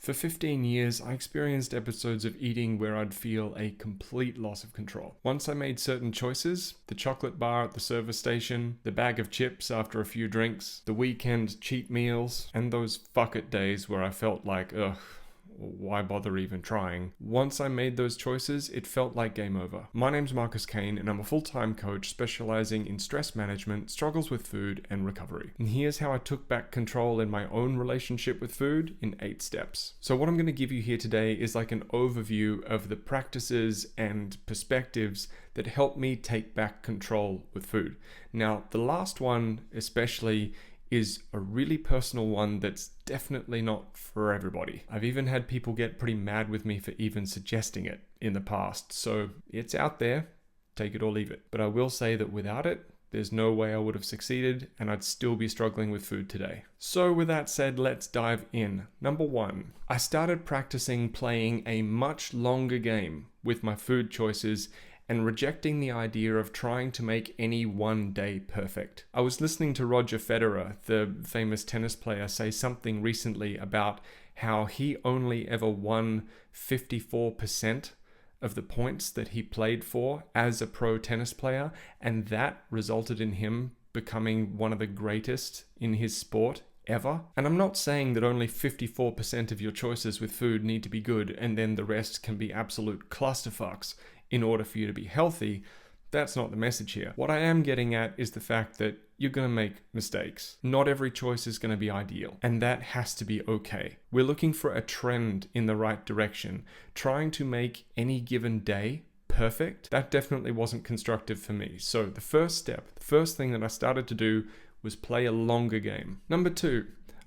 For 15 years, I experienced episodes of eating where I'd feel a complete loss of control. Once I made certain choices, the chocolate bar at the service station, the bag of chips after a few drinks, the weekend cheat meals, and those fuck it days where I felt like, ugh, why bother even trying? Once I made those choices, it felt like game over. My name's Marcus Kane, and I'm a full-time coach specializing in stress management, struggles with food, and recovery. And here's how I took back control in my own relationship with food in 8 steps. So what I'm going to give you here today is like an overview of the practices and perspectives that help me take back control with food. Now, the last one especially is a really personal one that's definitely not for everybody. I've even had people get pretty mad with me for even suggesting it in the past. So it's out there, take it or leave it. But I will say that without it, there's no way I would have succeeded and I'd still be struggling with food today. So with that said, let's dive in. Number 1, I started practicing playing a much longer game with my food choices and rejecting the idea of trying to make any one day perfect. I was listening to Roger Federer, the famous tennis player, say something recently about how he only ever won 54% of the points that he played for as a pro tennis player, and that resulted in him becoming one of the greatest in his sport ever. And I'm not saying that only 54% of your choices with food need to be good and then the rest can be absolute clusterfucks in order for you to be healthy. That's not the message here. What I am getting at is the fact that you're going to make mistakes. Not every choice is going to be ideal, and that has to be okay. We're looking for a trend in the right direction. Trying to make any given day perfect, that definitely wasn't constructive for me. So the first step, the first thing that I started to do was play a longer game. Number 2,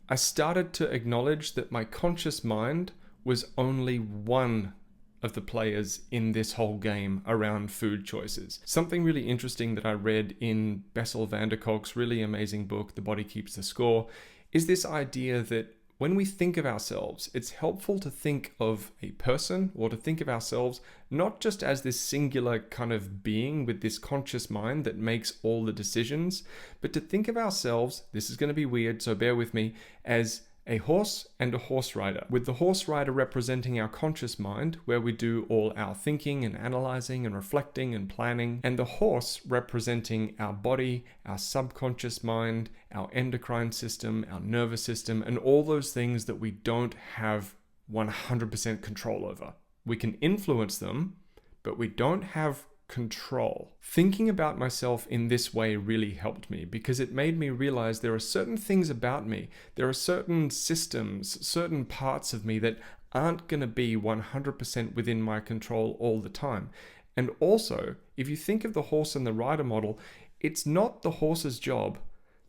I started to acknowledge that my conscious mind was only one of the players in this whole game around food choices. Something really interesting that I read in Bessel van der Kolk's really amazing book, The Body Keeps the Score, is this idea that when we think of ourselves, it's helpful to think of a person or to think of ourselves not just as this singular kind of being with this conscious mind that makes all the decisions, but to think of ourselves, this is going to be weird, so bear with me, as a horse and a horse rider, with the horse rider representing our conscious mind, where we do all our thinking and analyzing and reflecting and planning, and the horse representing our body, our subconscious mind, our endocrine system, our nervous system, and all those things that we don't have 100% control over. We can influence them, but we don't have control. Thinking about myself in this way really helped me because it made me realize there are certain things about me, there are certain systems, certain parts of me that aren't going to be 100% within my control all the time. And also, if you think of the horse and the rider model, it's not the horse's job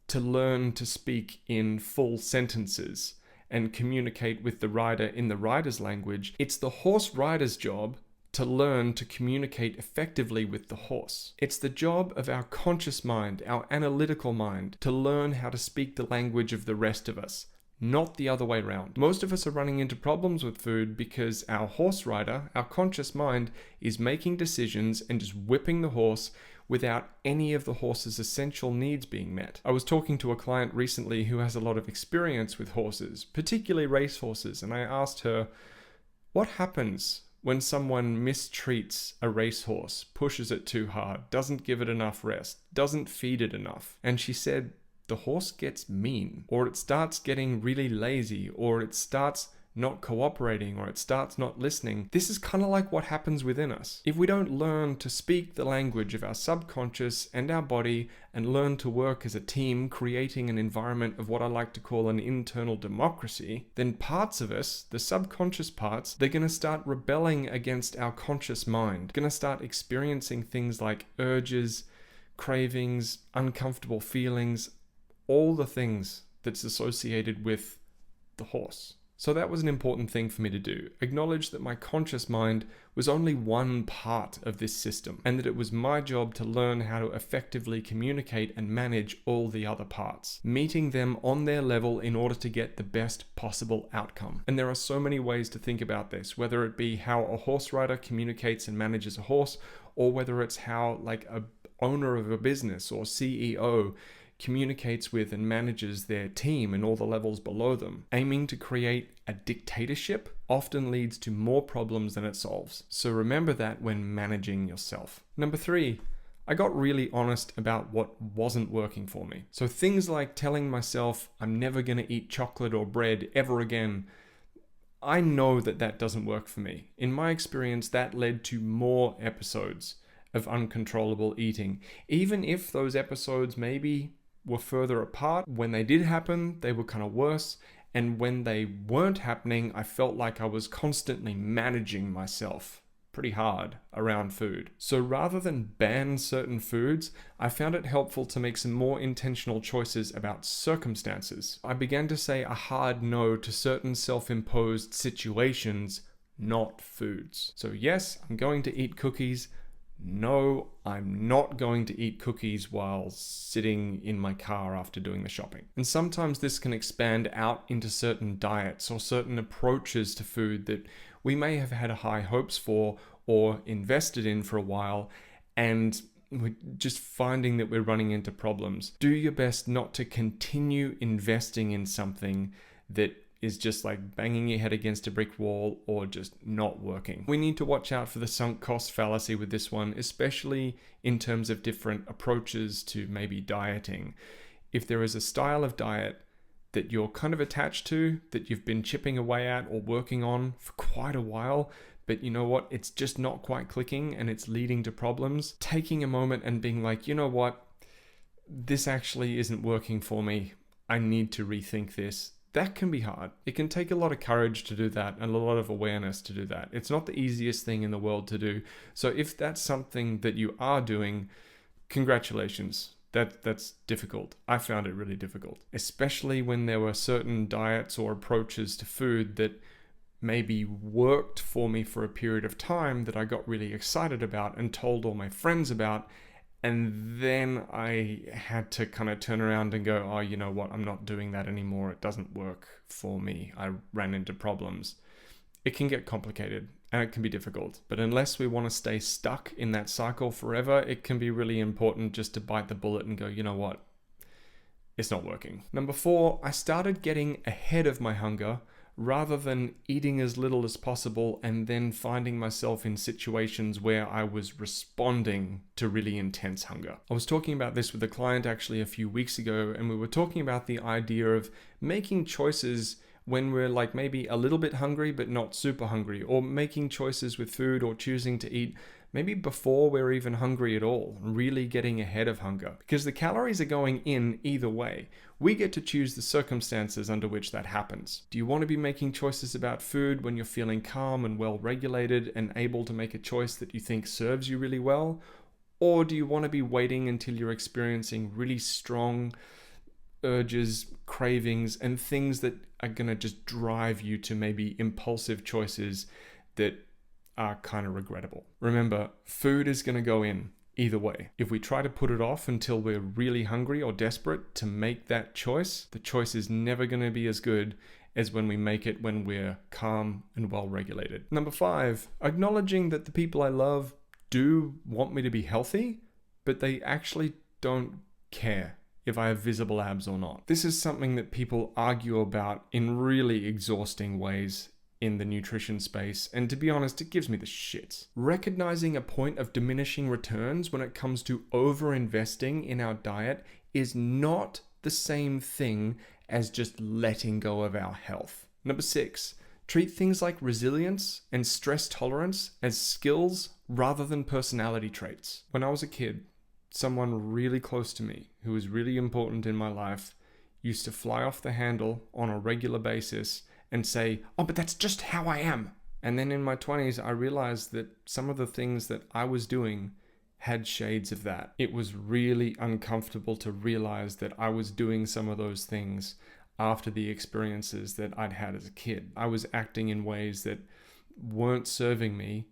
to learn to speak in full sentences and communicate with the rider in the rider's language. It's the horse rider's job to learn to communicate effectively with the horse. It's the job of our conscious mind, our analytical mind, to learn how to speak the language of the rest of us, not the other way around. Most of us are running into problems with food because our horse rider, our conscious mind, is making decisions and just whipping the horse without any of the horse's essential needs being met. I was talking to a client recently who has a lot of experience with horses, particularly race horses, and I asked her, what happens when someone mistreats a racehorse, pushes it too hard, doesn't give it enough rest, doesn't feed it enough? And she said, the horse gets mean, or it starts getting really lazy, or it starts not cooperating, or it starts not listening. This is kind of like what happens within us. If we don't learn to speak the language of our subconscious and our body and learn to work as a team, creating an environment of what I like to call an internal democracy, then parts of us, the subconscious parts, they're going to start rebelling against our conscious mind, going to start experiencing things like urges, cravings, uncomfortable feelings, all the things that's associated with the horse. So that was an important thing for me to do. Acknowledge that my conscious mind was only one part of this system, and that it was my job to learn how to effectively communicate and manage all the other parts, meeting them on their level in order to get the best possible outcome. And there are so many ways to think about this, whether it be how a horse rider communicates and manages a horse, or whether it's how like a owner of a business or CEO communicates with and manages their team and all the levels below them. Aiming to create a dictatorship often leads to more problems than it solves. So remember that when managing yourself. Number 3, I got really honest about what wasn't working for me. So things like telling myself I'm never going to eat chocolate or bread ever again. I know that that doesn't work for me. In my experience, that led to more episodes of uncontrollable eating. Even if those episodes maybe were further apart, when they did happen, they were kind of worse. And when they weren't happening, I felt like I was constantly managing myself pretty hard around food. So rather than ban certain foods, I found it helpful to make some more intentional choices about circumstances. I began to say a hard no to certain self-imposed situations, not foods. So yes, I'm going to eat cookies. No, I'm not going to eat cookies while sitting in my car after doing the shopping. And sometimes this can expand out into certain diets or certain approaches to food that we may have had high hopes for or invested in for a while, and we're just finding that we're running into problems. Do your best not to continue investing in something that is just like banging your head against a brick wall or just not working. We need to watch out for the sunk cost fallacy with this one, especially in terms of different approaches to maybe dieting. If there is a style of diet that you're kind of attached to, that you've been chipping away at or working on for quite a while, but you know what, it's just not quite clicking and it's leading to problems, taking a moment and being like, you know what, this actually isn't working for me. I need to rethink this. That can be hard. It can take a lot of courage to do that and a lot of awareness to do that. It's not the easiest thing in the world to do. So if that's something that you are doing, congratulations. That's difficult. I found it really difficult, especially when there were certain diets or approaches to food that maybe worked for me for a period of time that I got really excited about and told all my friends about. And then I had to kind of turn around and go, oh, you know what? I'm not doing that anymore. It doesn't work for me. I ran into problems. It can get complicated and it can be difficult. But unless we want to stay stuck in that cycle forever, it can be really important just to bite the bullet and go, you know what? It's not working. Number 4, I started getting ahead of my hunger rather than eating as little as possible and then finding myself in situations where I was responding to really intense hunger. I was talking about this with a client actually a few weeks ago, and we were talking about the idea of making choices when we're like maybe a little bit hungry but not super hungry, or making choices with food or choosing to eat maybe before we're even hungry at all, really getting ahead of hunger. Because the calories are going in either way. We get to choose the circumstances under which that happens. Do you want to be making choices about food when you're feeling calm and well regulated and able to make a choice that you think serves you really well? Or do you want to be waiting until you're experiencing really strong urges, cravings, and things that are going to just drive you to maybe impulsive choices that are kind of regrettable? Remember, food is going to go in either way. If we try to put it off until we're really hungry or desperate to make that choice, the choice is never going to be as good as when we make it when we're calm and well regulated. Number 5, acknowledging that the people I love do want me to be healthy, but they actually don't care if I have visible abs or not. This is something that people argue about in really exhausting ways in the nutrition space, and to be honest, it gives me the shits. Recognizing a point of diminishing returns when it comes to over-investing in our diet is not the same thing as just letting go of our health. Number 6, treat things like resilience and stress tolerance as skills rather than personality traits. When I was a kid, someone really close to me who was really important in my life used to fly off the handle on a regular basis and say, oh, but that's just how I am. And then in my 20s, I realized that some of the things that I was doing had shades of that. It was really uncomfortable to realize that I was doing some of those things after the experiences that I'd had as a kid. I was acting in ways that weren't serving me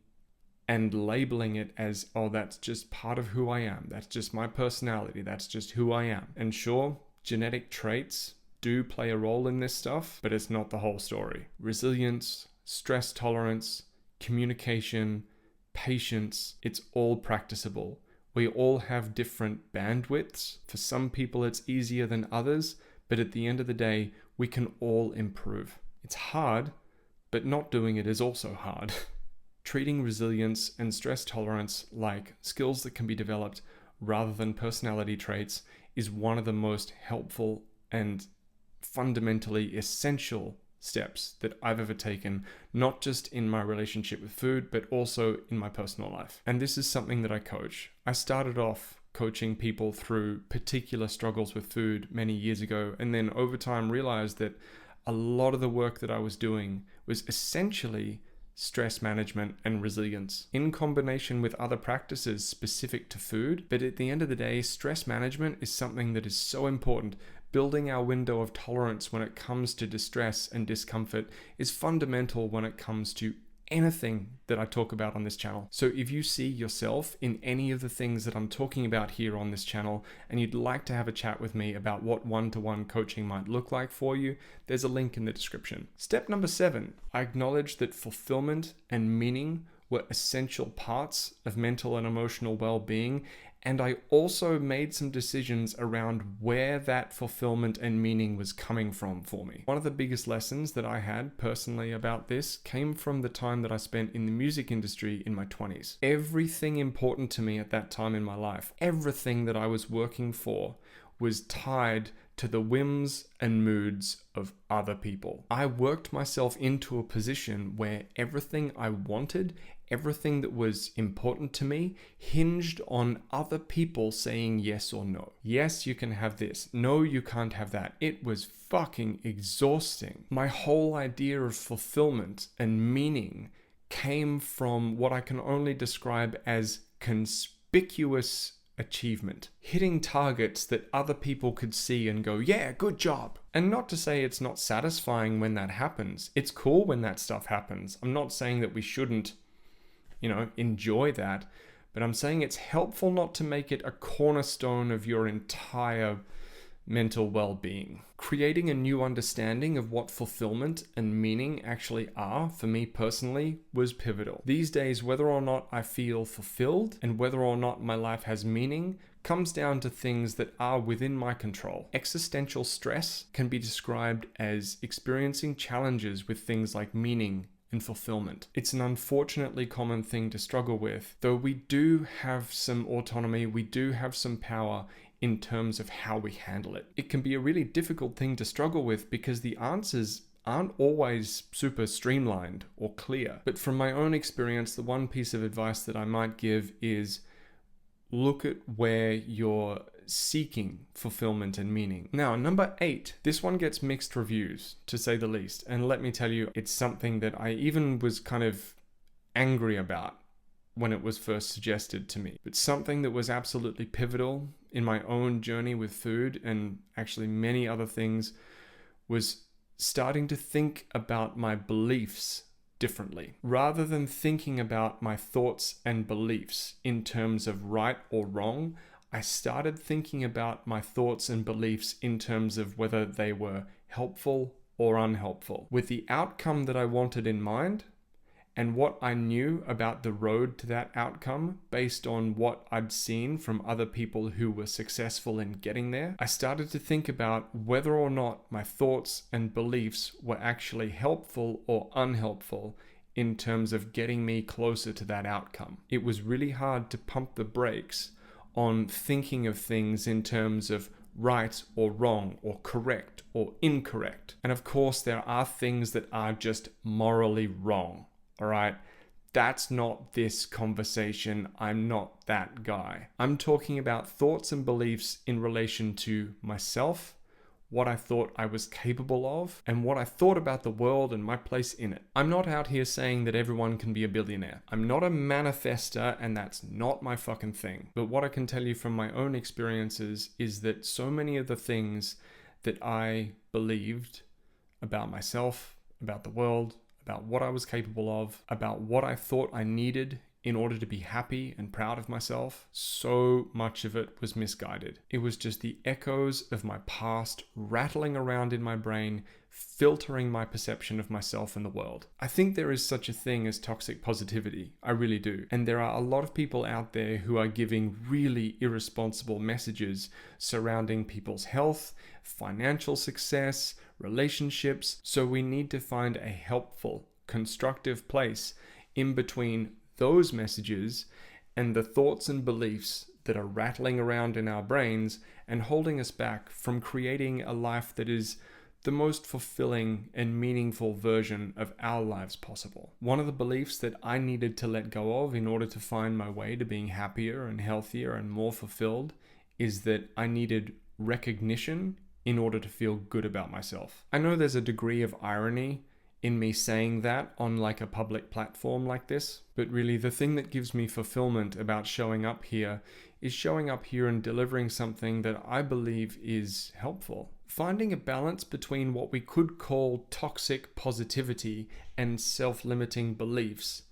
and labeling it as, oh, that's just part of who I am. That's just my personality. That's just who I am. And sure, genetic traits do play a role in this stuff, but it's not the whole story. Resilience, stress tolerance, communication, patience, it's all practicable. We all have different bandwidths. For some people, it's easier than others, but at the end of the day, we can all improve. It's hard, but not doing it is also hard. Treating resilience and stress tolerance like skills that can be developed rather than personality traits is one of the most helpful and fundamentally essential steps that I've ever taken, not just in my relationship with food, but also in my personal life. And this is something that I coach. I started off coaching people through particular struggles with food many years ago, and then over time realized that a lot of the work that I was doing was essentially stress management and resilience in combination with other practices specific to food. But at the end of the day, stress management is something that is so important. Building our window of tolerance when it comes to distress and discomfort is fundamental when it comes to anything that I talk about on this channel. So if you see yourself in any of the things that I'm talking about here on this channel and you'd like to have a chat with me about what one-to-one coaching might look like for you, there's a link in the description. Step number 7, I acknowledge that fulfillment and meaning were essential parts of mental and emotional well-being, and I also made some decisions around where that fulfillment and meaning was coming from for me. One of the biggest lessons that I had personally about this came from the time that I spent in the music industry in my 20s. Everything important to me at that time in my life, everything that I was working for, was tied to the whims and moods of other people. I worked myself into a position where everything I wanted, everything that was important to me, hinged on other people saying yes or no. Yes, you can have this. No, you can't have that. It was fucking exhausting. My whole idea of fulfillment and meaning came from what I can only describe as conspicuous achievement, hitting targets that other people could see and go, yeah, good job. And not to say it's not satisfying when that happens. It's cool when that stuff happens. I'm not saying that we shouldn't, enjoy that, but I'm saying it's helpful not to make it a cornerstone of your entire mental well-being. Creating a new understanding of what fulfillment and meaning actually are, for me personally, was pivotal. These days, whether or not I feel fulfilled and whether or not my life has meaning comes down to things that are within my control. Existential stress can be described as experiencing challenges with things like meaning and fulfillment. It's an unfortunately common thing to struggle with, though we do have some autonomy, we do have some power in terms of how we handle it. It can be a really difficult thing to struggle with because the answers aren't always super streamlined or clear. But from my own experience, the one piece of advice that I might give is look at where you're seeking fulfillment and meaning. Now, number 8, this one gets mixed reviews, to say the least. And let me tell you, it's something that I even was kind of angry about when it was first suggested to me. But something that was absolutely pivotal in my own journey with food and actually many other things was starting to think about my beliefs differently. Rather than thinking about my thoughts and beliefs in terms of right or wrong, I started thinking about my thoughts and beliefs in terms of whether they were helpful or unhelpful, with the outcome that I wanted in mind and what I knew about the road to that outcome based on what I'd seen from other people who were successful in getting there. I started to think about whether or not my thoughts and beliefs were actually helpful or unhelpful in terms of getting me closer to that outcome. It was really hard to pump the brakes on thinking of things in terms of right or wrong or correct or incorrect. And of course, there are things that are just morally wrong. All right, that's not this conversation. I'm not that guy. I'm talking about thoughts and beliefs in relation to myself, what I thought I was capable of, and what I thought about the world and my place in it. I'm not out here saying that everyone can be a billionaire. I'm not a manifester, and that's not my fucking thing. But what I can tell you from my own experiences is that so many of the things that I believed about myself, about the world, about what I was capable of, about what I thought I needed in order to be happy and proud of myself, so much of it was misguided. It was just the echoes of my past rattling around in my brain, filtering my perception of myself and the world. I think there is such a thing as toxic positivity. I really do. And there are a lot of people out there who are giving really irresponsible messages surrounding people's health, financial success, relationships. So we need to find a helpful, constructive place in between those messages and the thoughts and beliefs that are rattling around in our brains and holding us back from creating a life that is the most fulfilling and meaningful version of our lives possible. One of the beliefs that I needed to let go of in order to find my way to being happier and healthier and more fulfilled is that I needed recognition in order to feel good about myself. I know there's a degree of irony in me saying that on like a public platform like this, but really the thing that gives me fulfillment about showing up here is showing up here and delivering something that I believe is helpful. Finding a balance between what we could call toxic positivity and self-limiting beliefs,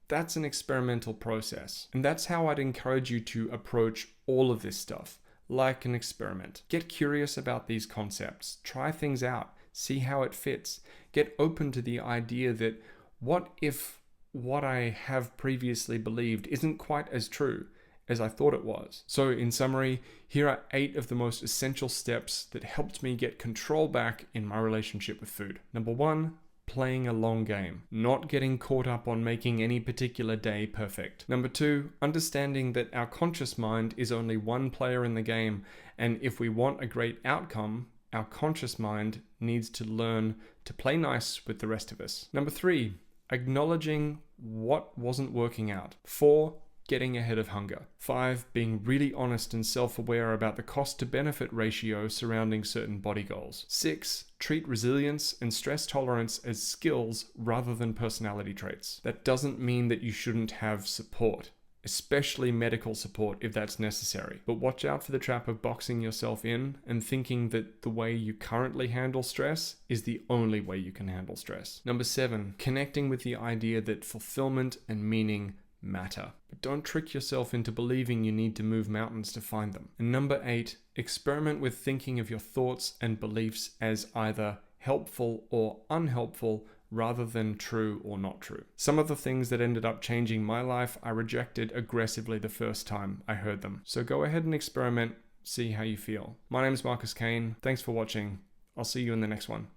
that's an experimental process. And that's how I'd encourage you to approach all of this stuff, like an experiment. Get curious about these concepts, try things out, see how it fits. Get open to the idea that what if what I have previously believed isn't quite as true as I thought it was. So in summary, here are 8 of the most essential steps that helped me get control back in my relationship with food. Number 1, playing a long game, not getting caught up on making any particular day perfect. Number 2, understanding that our conscious mind is only one player in the game, and if we want a great outcome, our conscious mind needs to learn to play nice with the rest of us. Number 3, acknowledging what wasn't working out. 4, getting ahead of hunger. 5, being really honest and self-aware about the cost to benefit ratio surrounding certain body goals. 6, treat resilience and stress tolerance as skills rather than personality traits. That doesn't mean that you shouldn't have support, especially medical support if that's necessary. But watch out for the trap of boxing yourself in and thinking that the way you currently handle stress is the only way you can handle stress. Number 7, connecting with the idea that fulfillment and meaning matter. But don't trick yourself into believing you need to move mountains to find them. And number 8, experiment with thinking of your thoughts and beliefs as either helpful or unhelpful rather than true or not true. Some of the things that ended up changing my life, I rejected aggressively the first time I heard them. So go ahead and experiment, see how you feel. My name is Marcus Kane. Thanks for watching. I'll see you in the next one.